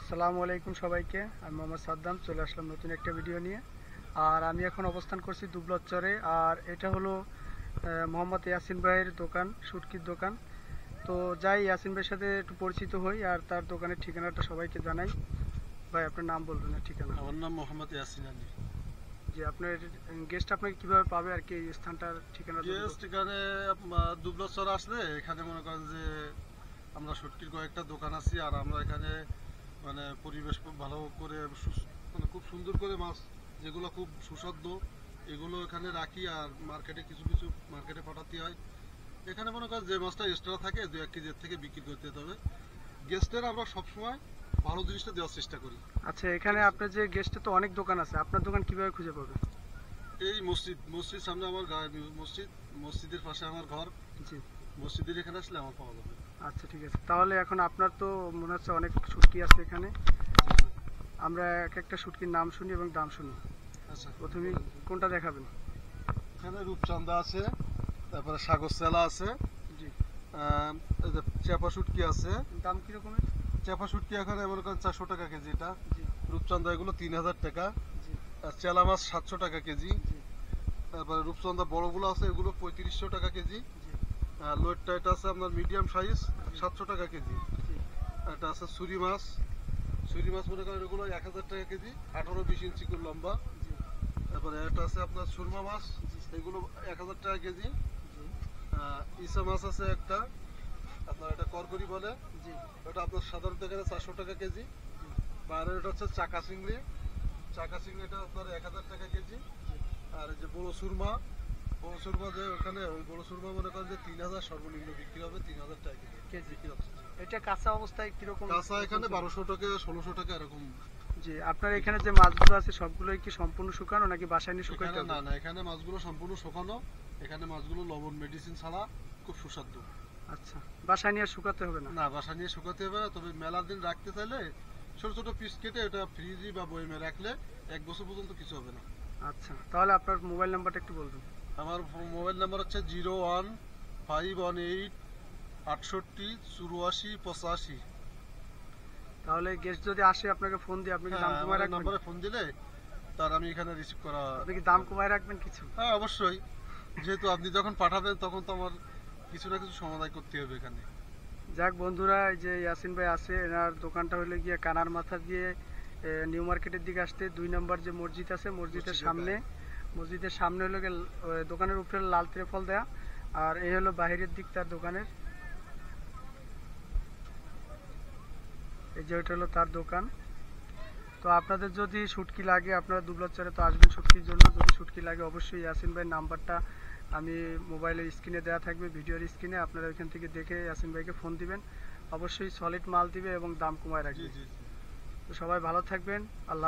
আসসালামু আলাইকুম সবাইকে। আমি মোহাম্মদ সাদ্দাম চলে আসলাম নতুন একটা ভিডিও নিয়ে। আর আমি এখন অবস্থান করছি দুবলাচরে। আর এটা হলো মোহাম্মদ ইয়াসিন ভাইয়ের দোকান, শুটকির দোকান। তো যাই ইয়াসিন ভাইয়ের সাথে একটু পরিচিত হই আর তার দোকানের ঠিকানাটা সবাইকে জানাই। ভাই আপনার নাম বলবেন না ঠিকানা? আমার নাম মোহাম্মদ ইয়াসিন আলী। যে আপনার গেস্ট আপনাকে কিভাবে পাবে আর কি এই স্থানটার ঠিকানা? গেস্ট এখানে দুবলাচর আসলে এখানে মনে করেন যে আমরা শুটকির কয়েকটা দোকান আছি, আর আমরা এখানে মানে পরিবেশ খুব ভালো করে মানে খুব সুন্দর করে মাছ যেগুলো খুব সুস্বাদু এগুলো এখানে রাখি, আর মার্কেটে কিছু কিছু মার্কেটে পাঠাতে হয়। এখানে মনে করেন যে মাছটা এক্সট্রা থাকে 2-1 কেজির থেকে বিক্রি করতে হবে। গেস্টের আমরা সবসময় ভালো জিনিসটা দেওয়ার চেষ্টা করি। আচ্ছা, এখানে আপনার যে গেস্টে তো অনেক দোকান আছে, আপনার দোকান কিভাবে খুঁজে পাবে? এই মসজিদ সামনে আমার মসজিদের পাশে আমার ঘর। জি, মসজিদের এখানে আসলে আমার পাওয়া যাবে। আচ্ছা ঠিক আছে। তাহলে এখন আপনার তো মনে হচ্ছে অনেক শুটকি আছে এখানে। আমরা এক একটা শুটকির নাম শুনি এবং দাম শুনি। আচ্ছা, প্রথমে কোনটা দেখাবেন? এখানে রূপচাঁদা আছে, তারপরে সাগর চেলা আছে, জি। এই যে চেপা শুটকি আছে। দাম কিরকমের? চেপা শুটকি এখানে মনে করেন 400 টাকা কেজি। এটা জি রূপচাঁদা এগুলো 3000 টাকা। জি আর চেলা মাছ 700 টাকা কেজি। জি তারপরে রূপচাঁদা বড়গুলো আছে, এগুলো 3500 টাকা কেজি। জি আর লোয়েরটা এটা আছে আপনার মিডিয়াম সাইজ, 700 টাকা কেজি। জি এটা আছে ছুরি মাছ মনে করেন এগুলো 1000 টাকা কেজি, 18-20 ইঞ্চি করে লম্বা। জি তারপরে এটা আছে আপনার সুরমা মাছ, এগুলো 1000 টাকা কেজি। ইসা মাছ আছে একটা, আপনার এটা করকরি বলে, জি ওটা আপনার সাধারণত এখানে 400 টাকা কেজি। বাইরে এটা হচ্ছে চাকা চিংড়ি এটা আপনার 1000 টাকা কেজি। আর এই যে বড় সুরমা যে ওখানে ওই বড় সুরমা মনে করেন যে 3000 সর্বনিম্ন বিক্রি হবে, 3000 টাকা কেজি বিক্রি হচ্ছে। এটা কাঁচা অবস্থায় কিরকম? কাঁচা এখানে 1200 টাকা 1600 টাকা এরকম। জি, আপনার এখানে যে মাছগুলো আছে সবগুলোই কি সম্পূর্ণ শুকানো নাকি বাসায় নিয়ে শুকাইতে হবে? না, এখানে মাছগুলো সম্পূর্ণ শুকানো। এখানে মাছগুলো লবণ মেডিসিন ছাড়া খুব সুস্বাদু। আচ্ছা, বাসায় নিয়ে শুকাতে হবে না? না, বাসা নিয়ে শুকাতে হবে না, তবে মেলা দিন রাখতে চাইলে ছোট ছোট পিস কেটে এটা ফ্রিজে বা বয়মে রাখলে 1 বছর পর্যন্ত কিছু হবে না। আচ্ছা, তাহলে আপনার মোবাইল নাম্বারটা একটু বলবেন। আমার মোবাইল নাম্বার হচ্ছে 01518 68 84 85। তাহলে গেস্ট যদি আসে আপনাকে ফোন দিয়ে আপনি কি দাম কমায় রাখবেন? নাম্বারে ফোন দিলে তার আমি এখানে রিসিভ করা। আপনি কি দাম কমায় রাখবেন কিছু? হ্যাঁ, অবশ্যই। যেহেতু আপনি যখন পাঠাবেন তখন তো আমার কিছু না কিছু সমাধান করতে হবে এখানে। যাক বন্ধুরা, এই যে ইয়াসিন ভাই আছে, এনার দোকানটা হলে গিয়ে কানার মাথা দিয়ে নিউ মার্কেটের দিকে আসতে 2 নম্বর যে মসজিদ আছে মসজিদের সামনে হলো গিয়ে দোকানের উপরে লাল ত্রিপল দেয়া। আর এই হলো বাহিরের দিক তার দোকানের। এই যে ওইটা হলো তার দোকান। তো আপনাদের যদি শুটকি লাগে আপনারা দুবলাচরে তো আসবেন শুটকির জন্য। যদি শুটকি লাগে অবশ্যই ইয়াসিন ভাইয়ের নাম্বারটা আমি মোবাইলের স্ক্রিনে দেওয়া থাকবে, ভিডিওর স্ক্রিনে। আপনারা ওইখান থেকে দেখে ইয়াসিন ভাইকে ফোন দিবেন। অবশ্যই সলিড মাল দিবে এবং দাম কমায় রাখবে। তো সবাই ভালো থাকবেন। আল্লাহ।